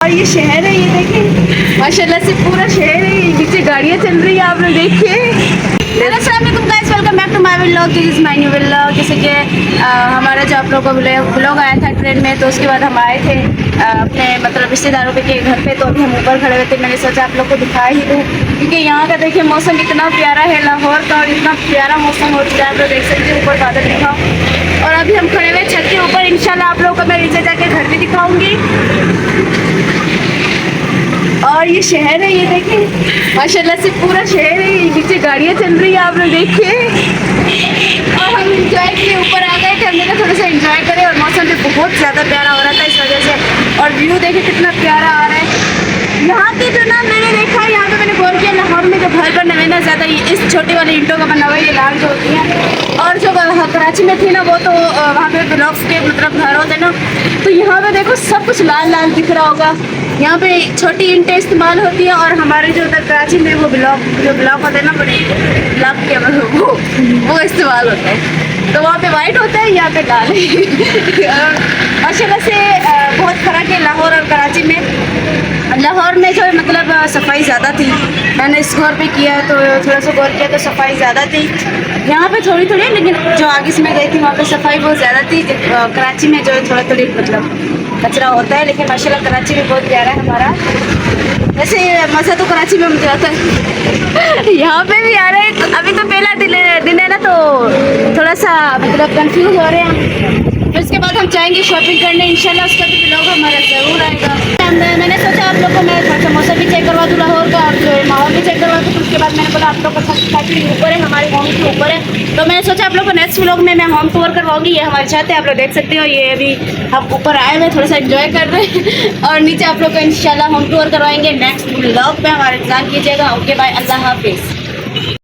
और ये शहर है, ये देखिए माशाल्लाह से पूरा शहर है। नीचे गाड़ियाँ चल रही है, आप लोग देखिए। अस्सलाम वालेकुम guys, welcome back to my vlog. This is my new vlog. जैसे कि हमारा जो आप लोगों को व्लॉग आया था ट्रेन में, तो उसके बाद हम आए थे अपने मतलब रिश्तेदारों के घर पे। तो अभी हम ऊपर खड़े हुए थे, मैंने सोचा आप लोग को दिखा ही दूँ, क्योंकि यहाँ का देखिए मौसम इतना प्यारा है लाहौर का, और इतना प्यारा मौसम हो चुका है। आप लोग देख सकते हैं ऊपर बादल दिखा। और अभी हम खड़े हुए छत के ऊपर। इंशाल्लाह आप लोगों को मैं नीचे जाके घर भी दिखाऊंगी। और ये शहर है, ये देखिए माशाल्लाह से पूरा शहर है। नीचे गाड़ियाँ चल रही है, आप लोग देखिए। और हम इंजॉय के लिए ऊपर आ गए थे, हमने कहा थोड़ा सा इंजॉय करें। और मौसम भी बहुत ज़्यादा प्यारा हो रहा था इस वजह से। और व्यू देखिए कितना प्यारा आ रहा है यहाँ के। जो ना मैंने देखा यहाँ पे, मैंने गौर किया लाहौर में जो घर बने हुए ना ज़्यादा इस छोटी वाली ईंटों का बना हुआ है, ये लाल जो होती हैं। और जो कराची में थी ना, वो तो वहाँ पे ब्लॉक्स के मतलब घर होते ना। तो यहाँ पे देखो सब कुछ लाल लाल दिख रहा होगा। यहाँ पे छोटी ईंटें इस्तेमाल होती हैं, और हमारे जो उधर कराची में वो ब्लॉक होते हैं ना, बड़े ब्लॉक के वो इस्तेमाल होता है। तो वहाँ पे वाइट होता है, यहाँ पे लाल है। माशाल्लाह से बहुत फ़र्क है लाहौर और कराची में। लाहौर में जो है मतलब सफाई ज़्यादा थी। मैंने इस गौर पे किया तो थोड़ा सा गौर किया तो सफाई ज़्यादा थी। यहाँ पे थोड़ी थोड़ी, लेकिन जो आगे से मैं गई थी वहाँ पे सफाई बहुत ज़्यादा थी। कराची में जो है थोड़ा थोड़ी मतलब कचरा होता है, लेकिन माशाल्लाह कराची भी बहुत प्यारा है हमारा। वैसे मज़ा तो कराची में मुझे आता है। यहाँ पे भी आ रहे हैं। अभी तो पहला दिन है ना, तो थोड़ा सा मतलब कंफ्यूज हो रहे हैं। फिर उसके बाद हम जाएंगे शॉपिंग करने इंशाल्लाह। उसका भी व्लॉग हमारा ज़रूर आएगा। मैंने सोचा आप लोग को मैं थोड़ा सा मौसम भी चेक करवा दूँ लाहौर का, और जो माहौल भी चेक करवा दूँ। फिर उसके बाद मैंने बोला आप लोग को फैक्ट्री ऊपर है, हमारे होम के ऊपर है। तो मैंने सोचा आप लोग को नेक्स्ट व्लॉग में मैं होम टूर करवाऊँगी। ये हमारी छत है, आप लोग देख सकते हो। ये अभी हम ऊपर आए हुए थोड़ा सा एंजॉय कर रहे हैं, और नीचे आप लोग को इंशाल्लाह होम टूर करवाएंगे। नेक्स्ट व्लॉग में हमारा इंतजार कीजिएगा। ओके बाय, अल्लाह हाफिज़।